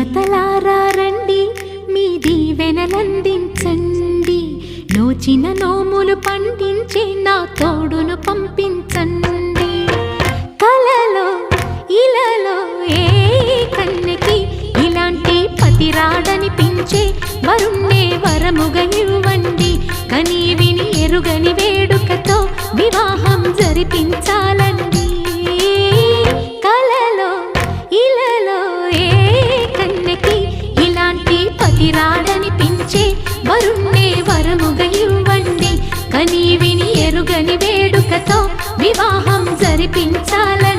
శ్రీమతలారా రండి, మీ దీవెనలందించండి. నోచిన నోములు పండించే నా తోడును పంపించండి. కలలో ఇలలో ఏ కన్నెకి ఇలాంటి పతి రాడనిపించే వరుణ్ణే వరముగా ఇవ్వండి. కని విని ఎరుగని వేడుకతో వివాహం జరిపించాలండి. కలలో ఇలలో ఏ కన్నెకి ఇలాంటి పతి రాడనిపించే వరుణ్ణే వరముగా ఇవ్వండి. కని విని ఎరుగని వేడుకతో వివాహం జరిపించాలండి.